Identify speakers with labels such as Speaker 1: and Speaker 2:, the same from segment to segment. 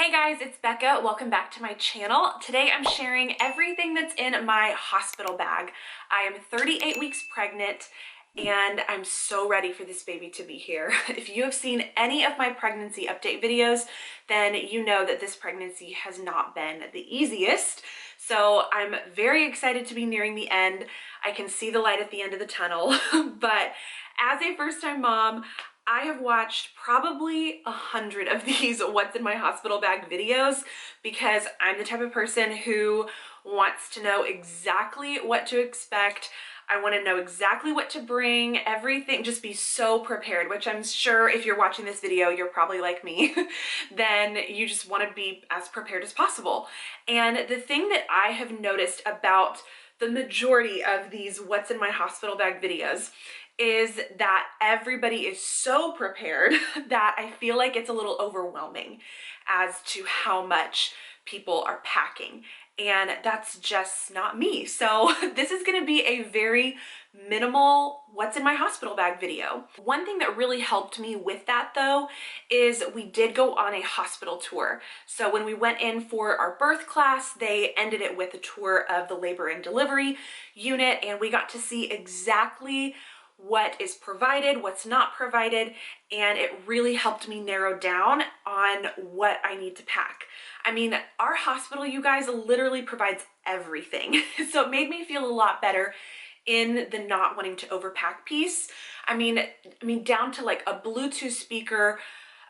Speaker 1: Hey guys, it's Becca. Welcome back to my channel. Today I'm sharing everything that's in my hospital bag. I am 38 weeks pregnant and I'm so ready for this baby to be here. If you have seen any of my pregnancy update videos, then you know that this pregnancy has not been the easiest. So I'm very excited to be nearing the end. I can see the light at the end of the tunnel, but as a first-time mom, I have watched probably 100 of these what's in my hospital bag videos because I'm the type of person who wants to know exactly what to expect. I want to know exactly what to bring, everything, just be so prepared, which I'm sure if you're watching this video, you're probably like me, then you just want to be as prepared as possible. And the thing that I have noticed about the majority of these what's in my hospital bag videos is that everybody is so prepared that I feel like it's a little overwhelming as to how much people are packing. And that's just not me. So this is gonna be a very minimal what's in my hospital bag video. One thing that really helped me with that though is we did go on a hospital tour. So when we went in for our birth class, they ended it with a tour of the labor and delivery unit, and we got to see exactly what is provided, what's not provided, and it really helped me narrow down on what I need to pack. I mean, our hospital, you guys, literally provides everything. So it made me feel a lot better in the not wanting to overpack piece. I mean down to like a Bluetooth speaker,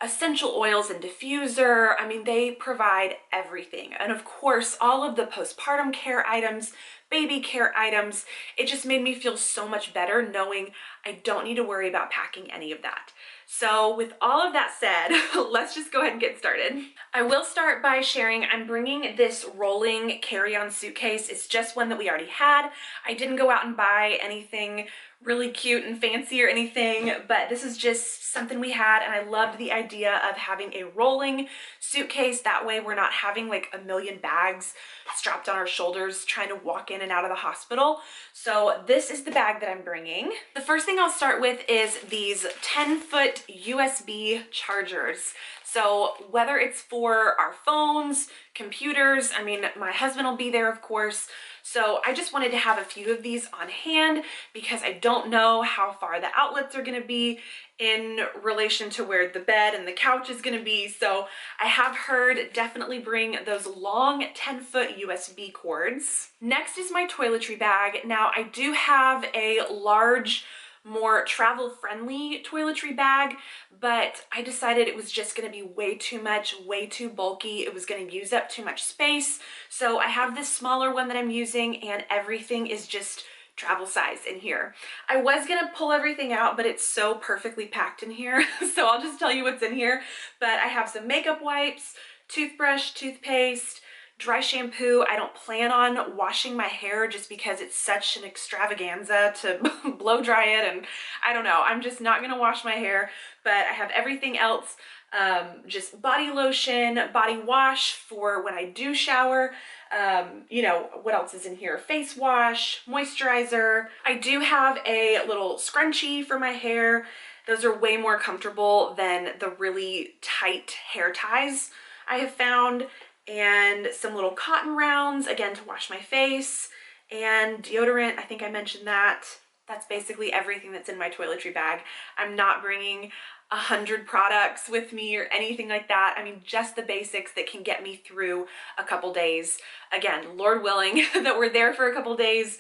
Speaker 1: essential oils and diffuser. I mean, they provide everything. And of course, all of the postpartum care items, baby care items. It just made me feel so much better knowing I don't need to worry about packing any of that. So with all of that said, let's just go ahead and get started. I will start by sharing I'm bringing this rolling carry-on suitcase. It's just one that we already had. I didn't go out and buy anything really cute and fancy or anything, but this is just something we had, and I loved the idea of having a rolling suitcase. That way we're not having like a million bags strapped on our shoulders trying to walk in and out of the hospital. So this is the bag that I'm bringing. The first thing I'll start with is these 10-foot USB chargers. So whether it's for our phones, computers, I mean, my husband will be there, of course. So I just wanted to have a few of these on hand because I don't know how far the outlets are going to be in relation to where the bed and the couch is going to be. So I have heard definitely bring those long 10-foot USB cords. Next is my toiletry bag. Now I do have a large, more travel-friendly toiletry bag, but I decided it was just going to be way too much, way too bulky. It was going to use up too much space. So I have this smaller one that I'm using, and everything is just travel size in here. I was going to pull everything out, but it's so perfectly packed in here. So I'll just tell you what's in here. But I have some makeup wipes, toothbrush, toothpaste, dry shampoo. I don't plan on washing my hair just because it's such an extravaganza to blow dry it, and I don't know, I'm just not gonna wash my hair. But I have everything else, just body lotion, body wash for when I do shower. You know, what else is in here? Face wash, moisturizer. I do have a little scrunchie for my hair. Those are way more comfortable than the really tight hair ties I have found. And some little cotton rounds, again, to wash my face, and deodorant. I think I mentioned that. That's basically everything that's in my toiletry bag. I'm not bringing 100 products with me or anything like that. I mean, just the basics that can get me through a couple days. Again, Lord willing that we're there for a couple days.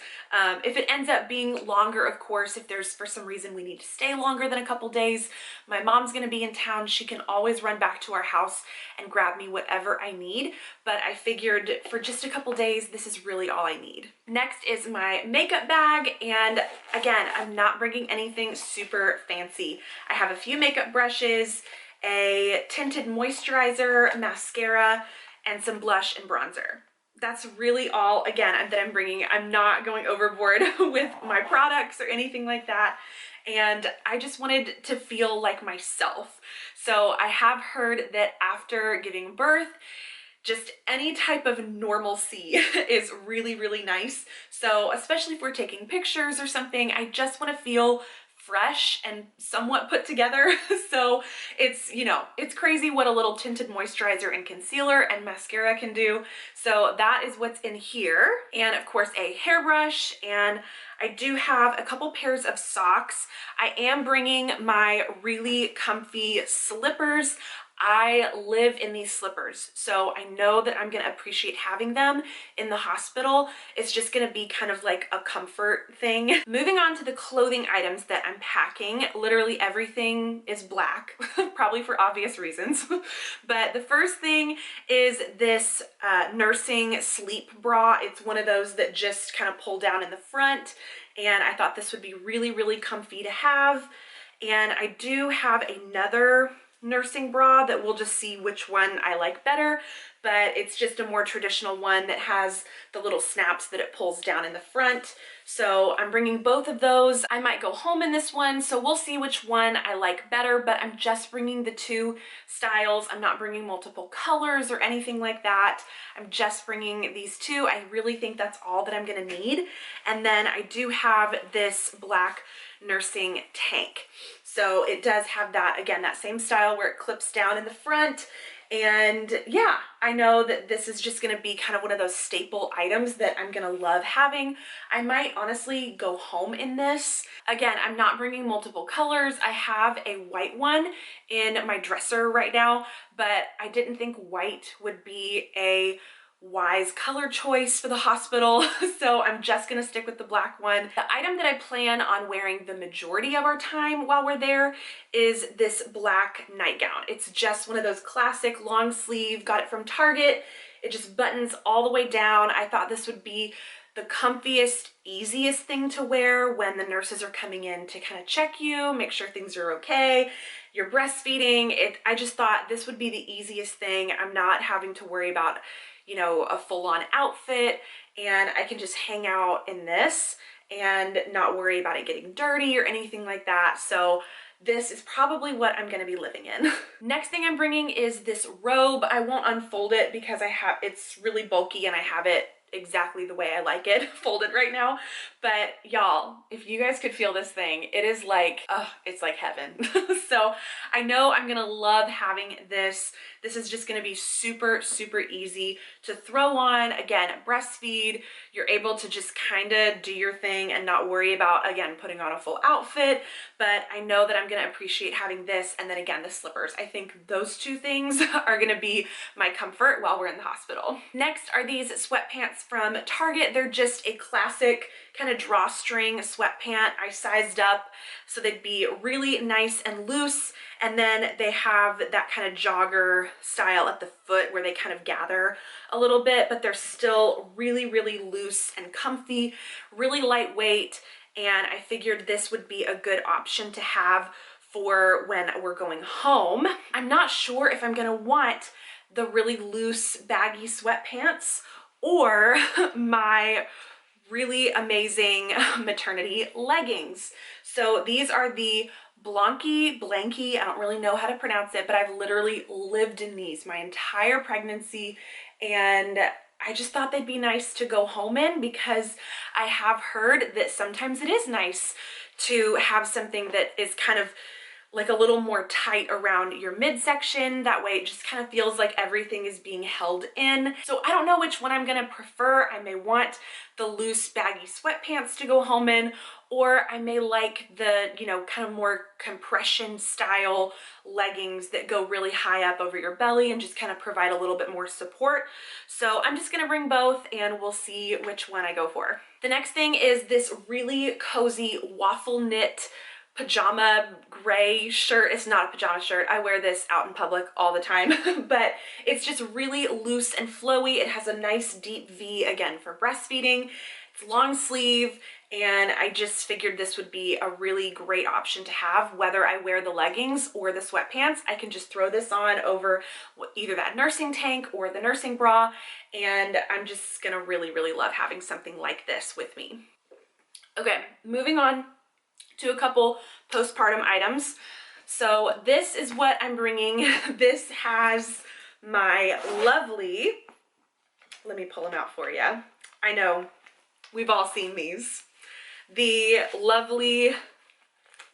Speaker 1: If it ends up being longer, of course, if there's for some reason we need to stay longer than a couple days, my mom's gonna be in town. She can always run back to our house and grab me whatever I need. But I figured for just a couple days, this is really all I need. Next is my makeup bag. And again, I'm not bringing anything super fancy. I have a few makeup brushes, a tinted moisturizer, mascara, and some blush and bronzer. That's really all, again, that I'm bringing. I'm not going overboard with my products or anything like that. And I just wanted to feel like myself. So I have heard that after giving birth, just any type of normalcy is really, really nice. So especially if we're taking pictures or something, I just want to feel fresh and somewhat put together. So it's, you know, it's crazy what a little tinted moisturizer and concealer and mascara can do. So that is what's in here. And of course a hairbrush, and I do have a couple pairs of socks. I am bringing my really comfy slippers. I live in these slippers, so I know that I'm gonna appreciate having them in the hospital. It's just gonna be kind of like a comfort thing. Moving on to the clothing items that I'm packing, literally everything is black, probably for obvious reasons. But the first thing is this nursing sleep bra. It's one of those that just kind of pull down in the front, and I thought this would be really, really comfy to have. And I do have another nursing bra that we'll just see which one I like better, but it's just a more traditional one that has the little snaps that it pulls down in the front. So I'm bringing both of those. I might go home in this one, so we'll see which one I like better, but I'm just bringing the two styles. I'm not bringing multiple colors or anything like that. I'm just bringing these two. I really think that's all that I'm gonna need. And then I do have this black nursing tank. So it does have that, again, that same style where it clips down in the front. And yeah, I know that this is just gonna be kind of one of those staple items that I'm gonna love having. I might honestly go home in this. Again, I'm not bringing multiple colors. I have a white one in my dresser right now, but I didn't think white would be a wise color choice for the hospital, so I'm just gonna stick with the black one. The item that I plan on wearing the majority of our time while we're there is this black nightgown. It's just one of those classic long sleeve, got it from Target. It just buttons all the way down. I thought this would be the comfiest, easiest thing to wear when the nurses are coming in to kind of check you, make sure things are okay. You're breastfeeding. I just thought this would be the easiest thing. I'm not having to worry about, you know, a full-on outfit, and I can just hang out in this and not worry about it getting dirty or anything like that. So this is probably what I'm gonna be living in. Next thing I'm bringing is this robe. I won't unfold it because it's really bulky and I have it exactly the way I like it folded right now. But y'all, if you guys could feel this thing, it is like, it's like heaven. So I know I'm gonna love having this. This is just gonna be super, super easy to throw on. Again, breastfeed, you're able to just kind of do your thing and not worry about, again, putting on a full outfit. But I know that I'm gonna appreciate having this, and then again, the slippers. I think those two things are gonna be my comfort while we're in the hospital. Next are these sweatpants from Target. They're just a classic kind of drawstring sweatpant. I sized up so they'd be really nice and loose, and then they have that kind of jogger style at the foot where they kind of gather a little bit, but they're still really, really loose and comfy, really lightweight, and I figured this would be a good option to have for when we're going home. I'm not sure if I'm gonna want the really loose baggy sweatpants or my really amazing maternity leggings. So these are the Blanky, I don't really know how to pronounce it, but I've literally lived in these my entire pregnancy, and I just thought they'd be nice to go home in because I have heard that sometimes it is nice to have something that is kind of like a little more tight around your midsection. That way it just kind of feels like everything is being held in. So I don't know which one I'm gonna prefer. I may want the loose baggy sweatpants to go home in, or I may like the, you know, kind of more compression style leggings that go really high up over your belly and just kind of provide a little bit more support. So I'm just gonna bring both and we'll see which one I go for. The next thing is this really cozy waffle knit pajama gray shirt. It's not a pajama shirt. I wear this out in public all the time, but it's just really loose and flowy. It has a nice deep V, again, for breastfeeding. It's long sleeve, and I just figured this would be a really great option to have, whether I wear the leggings or the sweatpants. I can just throw this on over either that nursing tank or the nursing bra, and I'm just gonna really, really love having something like this with me. Okay, moving on to a couple postpartum items. So this is what I'm bringing. This has my lovely, let me pull them out for you. I know we've all seen these. The lovely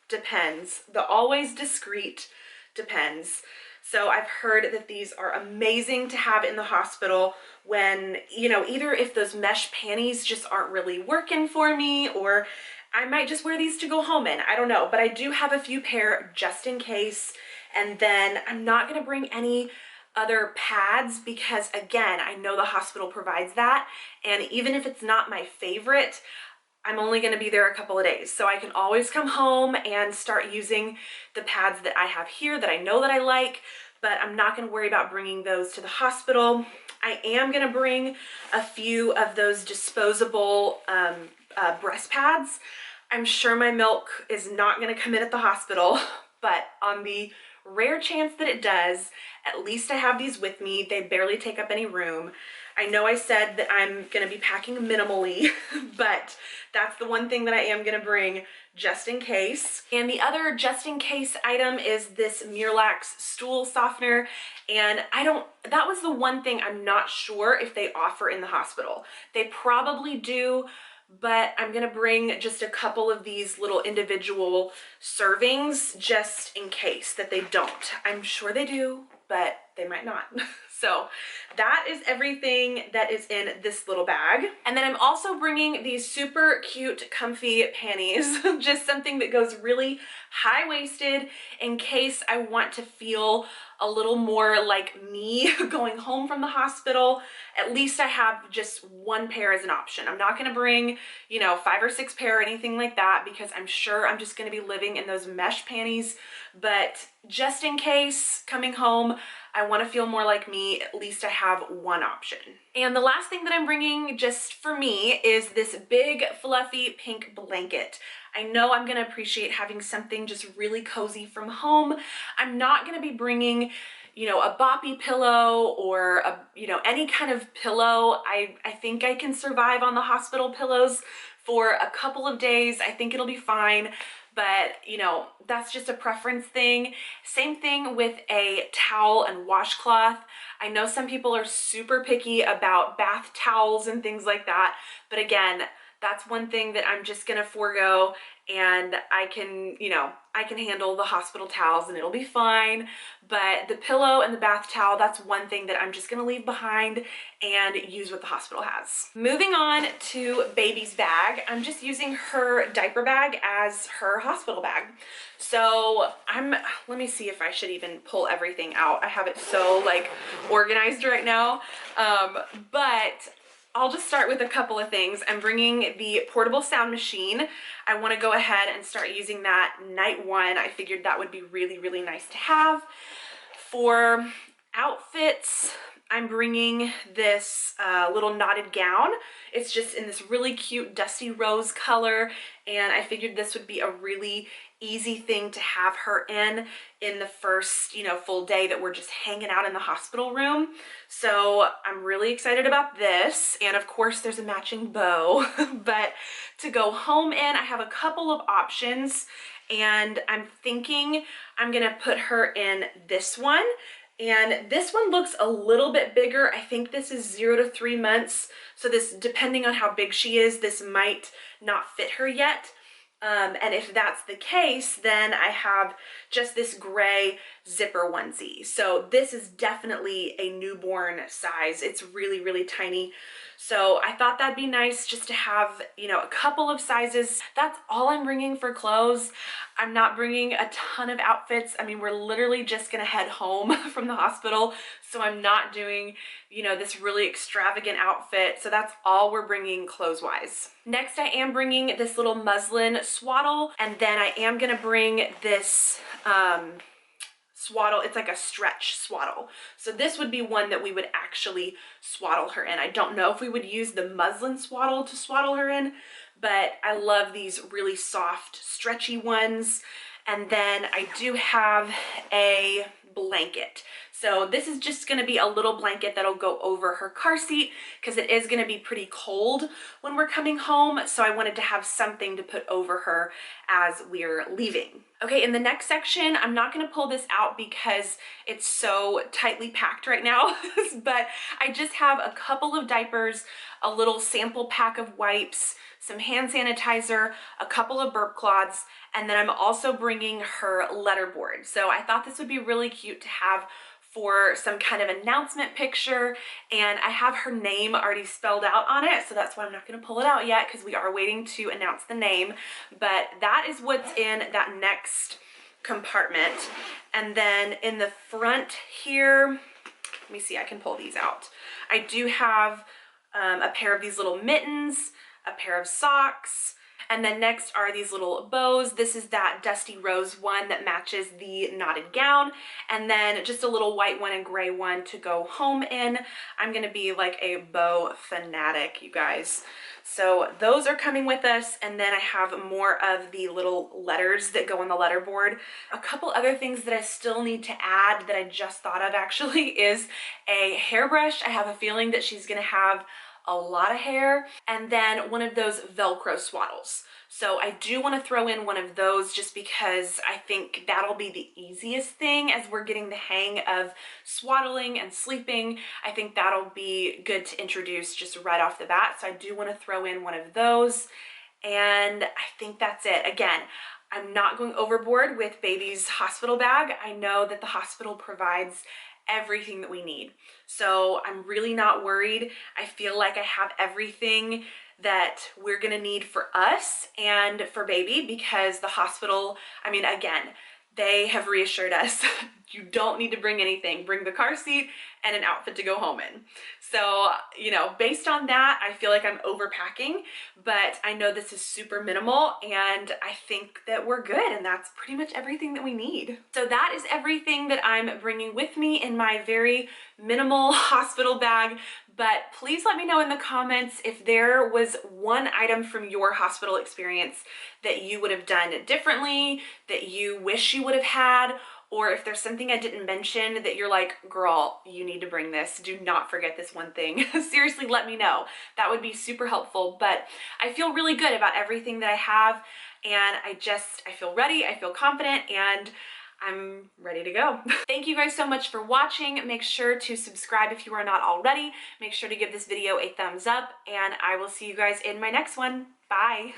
Speaker 1: Depends. The Always Discreet Depends. So I've heard that these are amazing to have in the hospital when, you know, either if those mesh panties just aren't really working for me, or I might just wear these to go home in. I don't know, but I do have a few pair just in case. And then I'm not gonna bring any other pads because, again, I know the hospital provides that. And even if it's not my favorite, I'm only gonna be there a couple of days. So I can always come home and start using the pads that I have here that I know that I like, but I'm not gonna worry about bringing those to the hospital. I am gonna bring a few of those disposable breast pads. I'm sure my milk is not gonna come in at the hospital, but on the rare chance that it does, at least I have these with me. They barely take up any room. I know I said that I'm gonna be packing minimally, but that's the one thing that I am gonna bring just in case. And the other just in case item is this Miralax stool softener. And that was the one thing I'm not sure if they offer in the hospital. They probably do, but I'm gonna bring just a couple of these little individual servings just in case that they don't. I'm sure they do, but they might not. So that is everything that is in this little bag. And then I'm also bringing these super cute, comfy panties, just something that goes really high-waisted in case I want to feel a little more like me going home from the hospital. At least I have just one pair as an option. I'm not gonna bring, you know, 5 or 6 pair or anything like that because I'm sure I'm just gonna be living in those mesh panties. But just in case coming home, I want to feel more like me, at least I have one option. And the last thing that I'm bringing just for me is this big fluffy pink blanket. I know I'm going to appreciate having something just really cozy from home. I'm not going to be bringing, you know, a boppy pillow or a, you know, any kind of pillow. I think I can survive on the hospital pillows for a couple of days. I think it'll be fine. But, you know, that's just a preference thing. Same thing with a towel and washcloth. I know some people are super picky about bath towels and things like that. But again, that's one thing that I'm just gonna forego, and I can, you know, I can handle the hospital towels and it'll be fine. But the pillow and the bath towel, that's one thing that I'm just gonna leave behind and use what the hospital has. Moving on to baby's bag, I'm just using her diaper bag as her hospital bag. So let me see if I should even pull everything out. I have it so like organized right now, but I'll just start with a couple of things. I'm bringing the portable sound machine. I want to go ahead and start using that night one. I figured that would be really, really nice to have. For outfits, I'm bringing this little knotted gown. It's just in this really cute dusty rose color, and I figured this would be a really easy thing to have her in the first, you know, full day that we're just hanging out in the hospital room. So I'm really excited about this. And of course there's a matching bow, but to go home in, I have a couple of options, and I'm thinking I'm gonna put her in this one. And this one looks a little bit bigger. I think this is 0 to 3 months. So this, depending on how big she is, this might not fit her yet. And if that's the case, then I have just this gray zipper onesie. So this is definitely a newborn size. It's really, really tiny. So I thought that'd be nice just to have, you know, a couple of sizes. That's all I'm bringing for clothes. I'm not bringing a ton of outfits. I mean, we're literally just gonna head home from the hospital. So I'm not doing, you know, this really extravagant outfit. So that's all we're bringing clothes-wise. Next, I am bringing this little muslin swaddle, and then I am gonna bring this swaddle. It's like a stretch swaddle. So this would be one that we would actually swaddle her in. I don't know if we would use the muslin swaddle to swaddle her in, but I love these really soft, stretchy ones. And then I do have a blanket. So this is just gonna be a little blanket that'll go over her car seat because it is gonna be pretty cold when we're coming home. So I wanted to have something to put over her as we're leaving. Okay, in the next section, I'm not gonna pull this out because it's so tightly packed right now, but I just have a couple of diapers, a little sample pack of wipes, some hand sanitizer, a couple of burp cloths, and then I'm also bringing her letterboard. So I thought this would be really cute to have for some kind of announcement picture, and I have her name already spelled out on it, so that's why I'm not going to pull it out yet because we are waiting to announce the name. But that is what's in that next compartment. And then in the front here, let me see, I can pull these out. I do have a pair of these little mittens, a pair of socks, and then next are these little bows. This is that dusty rose one that matches the knotted gown, and then just a little white one and gray one to go home in. I'm gonna be like a bow fanatic, you guys. So those are coming with us, and then I have more of the little letters that go on the letterboard. A couple other things that I still need to add that I just thought of actually is a hairbrush. I have a feeling that she's gonna have a lot of hair, and then one of those Velcro swaddles. So I do want to throw in one of those just because I think that'll be the easiest thing as we're getting the hang of swaddling and sleeping. I think that'll be good to introduce just right off the bat. So I do want to throw in one of those, and I think that's it. Again, I'm not going overboard with baby's hospital bag. I know that the hospital provides everything that we need. So I'm really not worried. I feel like I have everything that we're gonna need for us and for baby, because the hospital, I mean, again, they have reassured us you don't need to bring anything. Bring the car seat and an outfit to go home in. So, you know, based on that, I feel like I'm overpacking, but I know this is super minimal, and I think that we're good, and that's pretty much everything that we need. So that is everything that I'm bringing with me in my very minimal hospital bag. But please let me know in the comments if there was one item from your hospital experience that you would have done differently, that you wish you would have had, or if there's something I didn't mention that you're like, girl, you need to bring this. Do not forget this one thing. Seriously, let me know. That would be super helpful. But I feel really good about everything that I have, and I feel ready, I feel confident, and I'm ready to go. Thank you guys so much for watching. Make sure to subscribe if you are not already. Make sure to give this video a thumbs up, and I will see you guys in my next one. Bye.